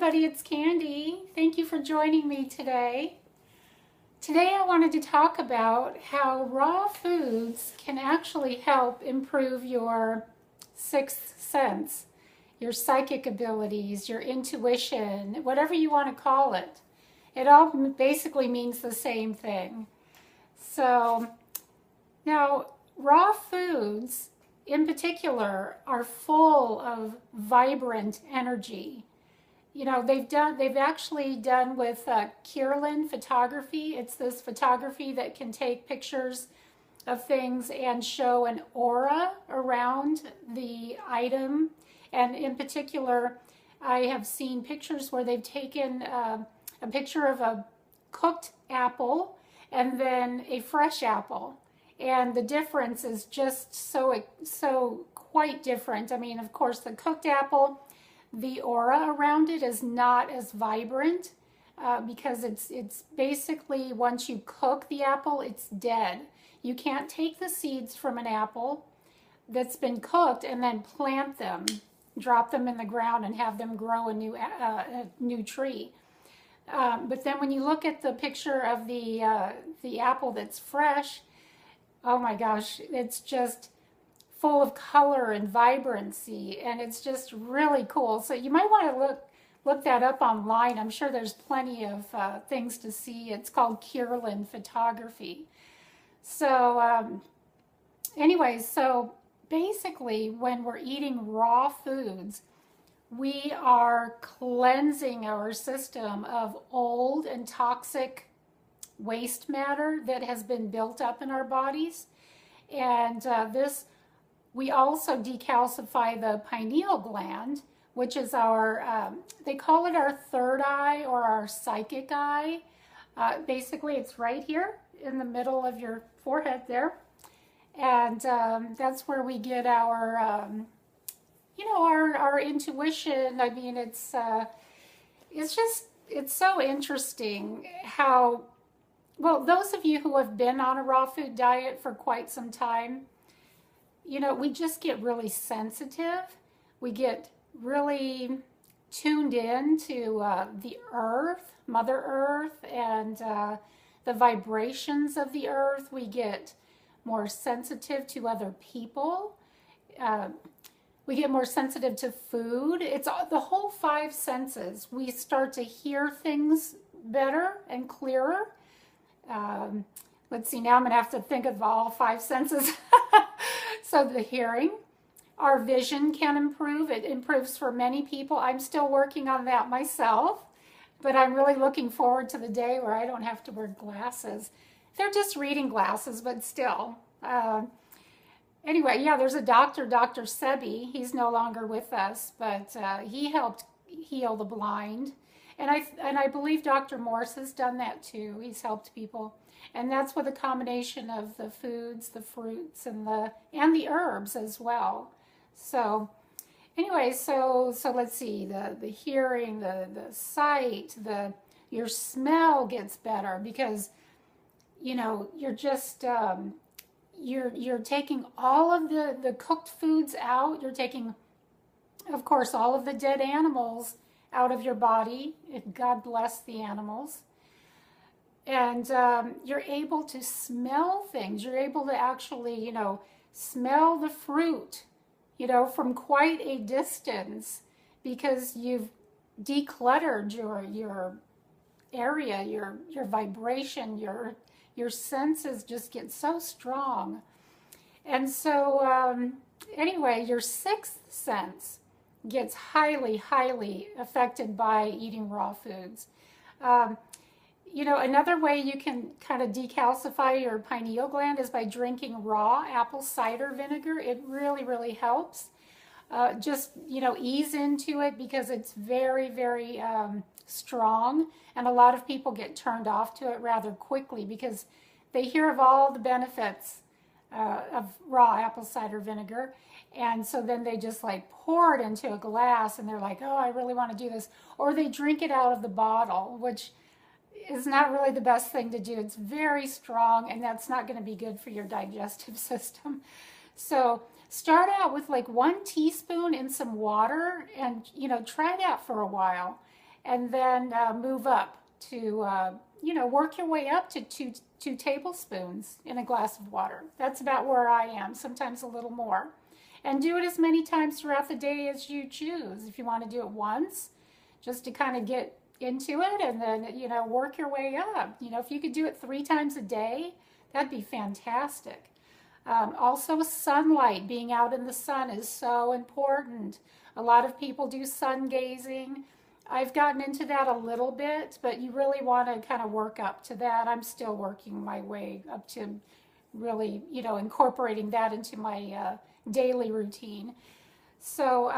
everybody, it's Candy. Thank you for joining me today. Today I wanted to talk about how raw foods can actually help improve your sixth sense, your psychic abilities, your intuition, whatever you want to call it. It all basically means the same thing. So now raw foods in particular are full of vibrant energy. You know, they've actually done with Carolyn Photography. It's this photography that can take pictures of things and show an aura around the item. And in particular, I have seen pictures where they've taken a picture of a cooked apple and then a fresh apple. And the difference is just so quite different. I mean, of course, the cooked apple, the aura around it is not as vibrant because it's basically, once you cook the apple, it's dead. You can't take the seeds from an apple that's been cooked and then plant them, drop them in the ground and have them grow a new tree. But then when you look at the picture of the apple that's fresh, oh my gosh, it's just full of color and vibrancy, and it's just really cool. So you might want to look that up online. I'm sure there's plenty of things to see. It's called Carolyn Photography. So anyways, so basically when we're eating raw foods, we are cleansing our system of old and toxic waste matter that has been built up in our bodies. And we also decalcify the pineal gland, which is our, they call it our third eye or our psychic eye. Basically, it's right here in the middle of your forehead there. And that's where we get our, our intuition. I mean, it's so interesting how, well, those of you who have been on a raw food diet for quite some time, you know, we just get really sensitive. We get really tuned in to the earth, Mother Earth, and the vibrations of the earth. We get more sensitive to other people. We get more sensitive to food. It's the whole five senses. We start to hear things better and clearer. Let's see, now I'm going to have to think of all five senses. So the hearing, our vision can improve. It improves for many people. I'm still working on that myself, but I'm really looking forward to the day where I don't have to wear glasses. They're just reading glasses, but still. Anyway, yeah, there's a doctor, Dr. Sebi. He's no longer with us, but he helped heal the blind. And I believe Dr. Morse has done that too. He's helped people. And that's with a combination of the foods, the fruits, and the herbs as well. So anyway, so let's see, the hearing, the sight, your smell gets better because, you know, you're just, you're taking all of the cooked foods out. You're taking, of course, all of the dead animals out of your body. God bless the animals. And you're able to smell things. You're able to actually, you know, smell the fruit, you know, from quite a distance because you've decluttered your area, your vibration, your senses just get so strong. And so anyway, your sixth sense gets highly, highly affected by eating raw foods. You know, another way you can kind of decalcify your pineal gland is by drinking raw apple cider vinegar. It really, really helps. Just, you know, ease into it because it's very, very strong. And a lot of people get turned off to it rather quickly because they hear of all the benefits of raw apple cider vinegar. And so then they just like pour it into a glass and they're like, oh, I really want to do this. Or they drink it out of the bottle, which is not really the best thing to do. It's very strong and that's not going to be good for your digestive system. So start out with like 1 teaspoon in some water and, you know, try that for a while. and then move up to, work your way up to two tablespoons in a glass of water. That's about where I am, sometimes a little more. And do it as many times throughout the day as you choose. If you want to do it once, just to kind of get into it, and then, work your way up. If you could do it 3 times a day, that'd be fantastic. Also, sunlight, being out in the sun is so important. A lot of people do sun gazing. I've gotten into that a little bit, but you really want to kind of work up to that. I'm still working my way up to really, incorporating that into my daily routine. So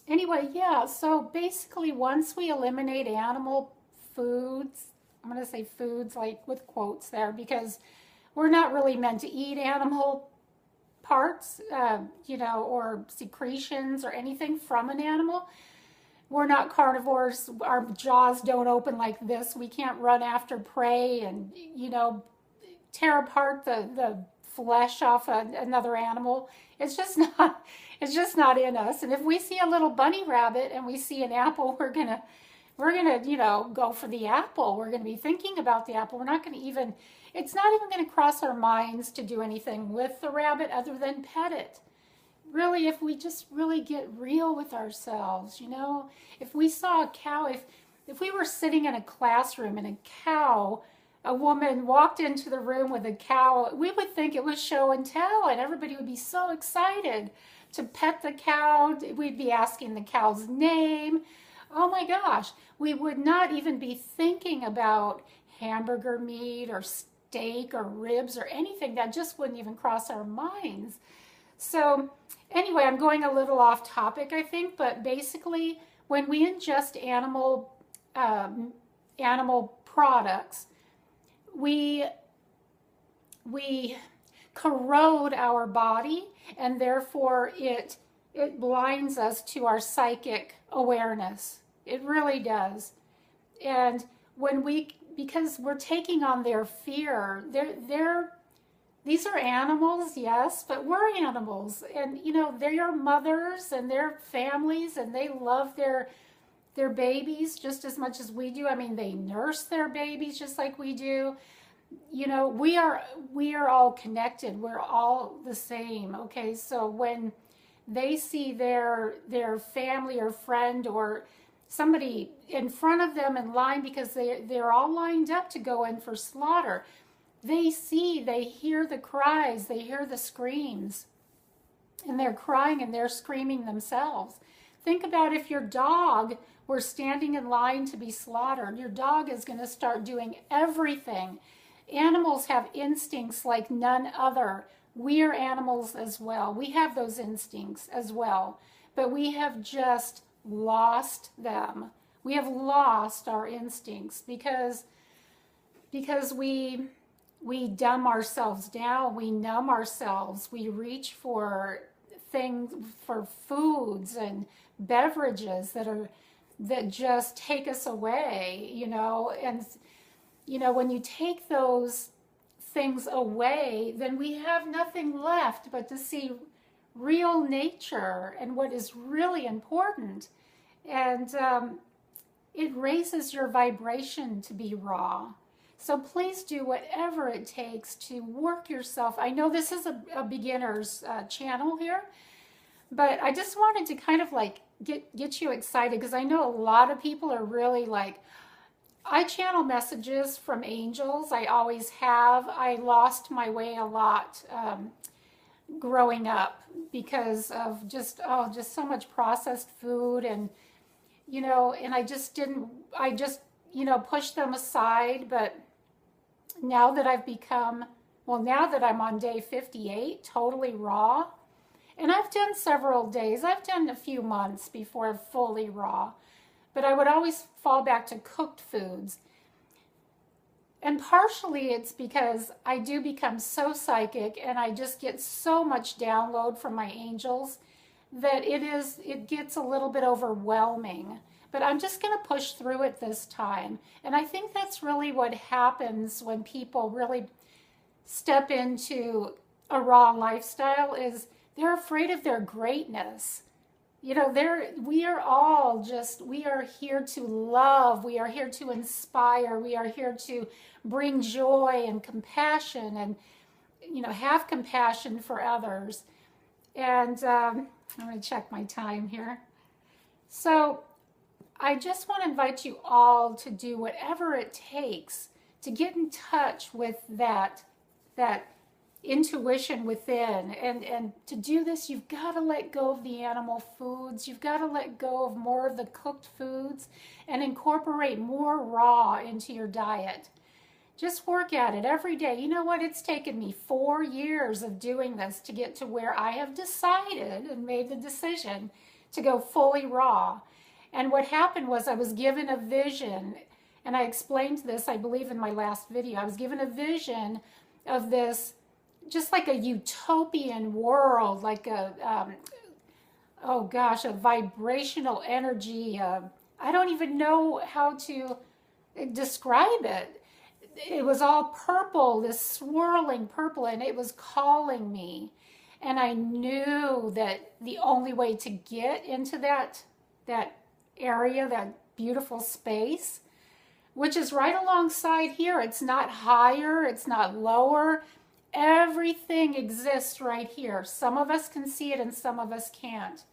anyway, yeah, so basically once we eliminate animal foods, I'm going to say foods like with quotes there, because we're not really meant to eat animal parts, or secretions or anything from an animal. We're not carnivores. Our jaws don't open like this. We can't run after prey and, tear apart the flesh off another animal. It's just not in us. And if we see a little bunny rabbit and we see an apple, we're gonna go for the apple. We're gonna be thinking about the apple. We're not gonna even, it's not even gonna cross our minds to do anything with the rabbit other than pet it. Really, if we just really get real with ourselves, if we saw a cow, if we were sitting in a classroom and a woman walked into the room with a cow, we would think it was show and tell, and everybody would be so excited to pet the cow. We'd be asking the cow's name. Oh my gosh, we would not even be thinking about hamburger meat or steak or ribs or anything. That just wouldn't even cross our minds. So anyway, I'm going a little off topic, I think, but basically when we ingest animal products, we corrode our body, and therefore it blinds us to our psychic awareness. It really does. And because we're taking on their fear, these are animals, yes, but we're animals, and they're mothers and their families, and they love their babies just as much as we do. I mean, they nurse their babies just like we do. We are all connected. We're all the same. Okay, so when they see their family or friend or somebody in front of them in line, because they're all lined up to go in for slaughter, they hear the cries, they hear the screams, and they're crying and they're screaming themselves. Think about if your dog were standing in line to be slaughtered. Your dog is going to start doing everything. Animals have instincts like none other. We are animals as well. We have those instincts as well, but we have just lost them. We have lost our instincts because we dumb ourselves down, we numb ourselves, we reach for things, for foods and beverages that just take us away, and when you take those things away, then we have nothing left but to see real nature and what is really important. And it raises your vibration to be raw. So please do whatever it takes to work yourself. I know this is a beginner's channel here, but I just wanted to kind of like get you excited, because I know a lot of people are really like, I channel messages from angels. I always have. I lost my way a lot growing up because of just so much processed food, and and I just pushed them aside. But now that now that I'm on day 58, totally raw, and I've done several days, I've done a few months before fully raw, but I would always fall back to cooked foods. And partially it's because I do become so psychic, and I just get so much download from my angels that it gets a little bit overwhelming. But I'm just going to push through it this time. And I think that's really what happens when people really step into a raw lifestyle, is they're afraid of their greatness. You know, we are all just, we are here to love. We are here to inspire. We are here to bring joy and compassion and, you know, have compassion for others. And I'm going to check my time here. So I just want to invite you all to do whatever it takes to get in touch with that intuition within. And to do this, you've got to let go of the animal foods. You've got to let go of more of the cooked foods and incorporate more raw into your diet. Just work at it every day. You know what? It's taken me 4 years of doing this to get to where I have decided and made the decision to go fully raw. And what happened was I was given a vision, and I explained this, I believe, in my last video. I was given a vision of this, just like a utopian world, like a, oh gosh, a vibrational energy. I don't even know how to describe it. It was all purple, this swirling purple, and it was calling me. And I knew that the only way to get into that area, that beautiful space, which is right alongside here. It's not higher, it's not lower. Everything exists right here. Some of us can see it and some of us can't.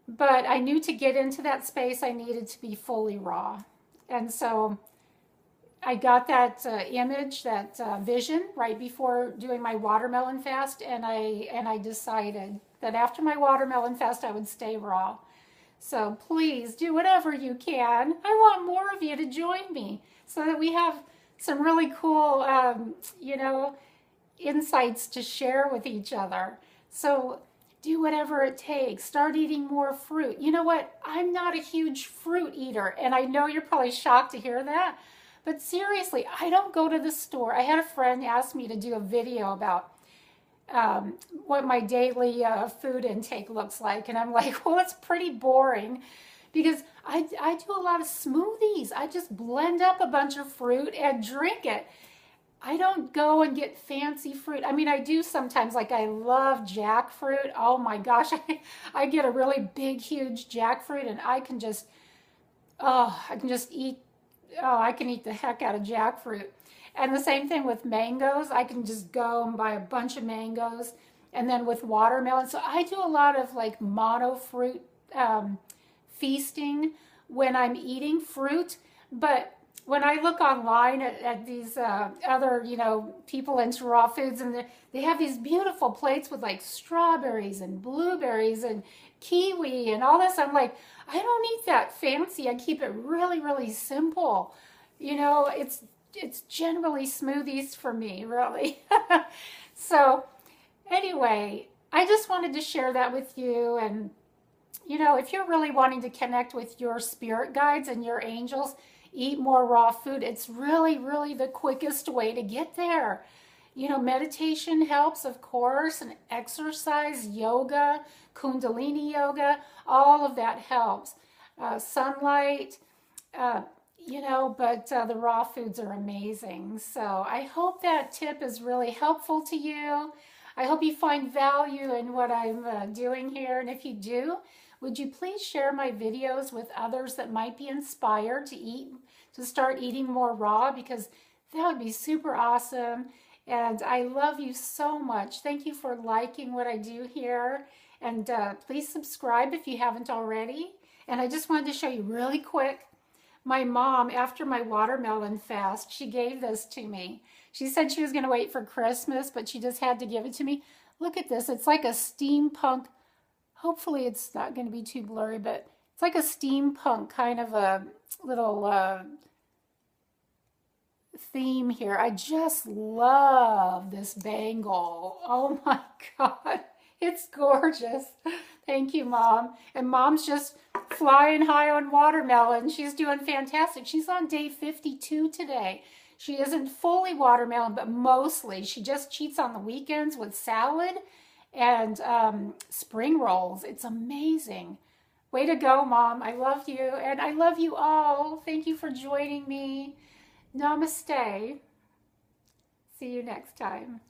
But I knew to get into that space, I needed to be fully raw. And so I got that image, that vision right before doing my watermelon fast, and I decided that after my watermelon fast I would stay raw. So please do whatever you can. I want more of you to join me so that we have some really cool, you know, insights to share with each other. So do whatever it takes. Start eating more fruit. You know what? I'm not a huge fruit eater, and I know you're probably shocked to hear that. But seriously, I don't go to the store. I had a friend ask me to do a video about what my daily food intake looks like. And I'm like, well, it's pretty boring because I do a lot of smoothies. I just blend up a bunch of fruit and drink it. I don't go and get fancy fruit. I mean, I do sometimes, like I love jackfruit. Oh my gosh, I get a really big, huge jackfruit and I can just eat. Oh, I can eat the heck out of jackfruit. And the same thing with mangoes. I can just go and buy a bunch of mangoes. And then with watermelon. So I do a lot of like mono fruit feasting when I'm eating fruit. But when I look online at these other, you know, people into raw foods, and they have these beautiful plates with like strawberries and blueberries and kiwi and all this, I'm like, I don't eat that fancy. I keep it really, really simple. You know, it's generally smoothies for me, really. So anyway, I just wanted to share that with you. And, you know, if you're really wanting to connect with your spirit guides and your angels, eat more raw food. It's really, really the quickest way to get there. You know, meditation helps, of course, and exercise, yoga, kundalini yoga, all of that helps. Sunlight, you know, but the raw foods are amazing. So I hope that tip is really helpful to you. I hope you find value in what I'm doing here. And if you do, would you please share my videos with others that might be inspired to start eating more raw, because that would be super awesome. And I love you so much. Thank you for liking what I do here. And please subscribe if you haven't already. And I just wanted to show you really quick. My mom, after my watermelon fast, she gave this to me. She said she was going to wait for Christmas, but she just had to give it to me. Look at this. It's like a steampunk. Hopefully it's not going to be too blurry, but it's like a steampunk kind of a little theme here. I just love this bangle. Oh my God. It's gorgeous. Thank you, Mom. And Mom's just flying high on watermelon. She's doing fantastic. She's on day 52 today. She isn't fully watermelon, but mostly. She just cheats on the weekends with salad and spring rolls. It's amazing. Way to go, Mom. I love you, and I love you all. Thank you for joining me. Namaste. See you next time.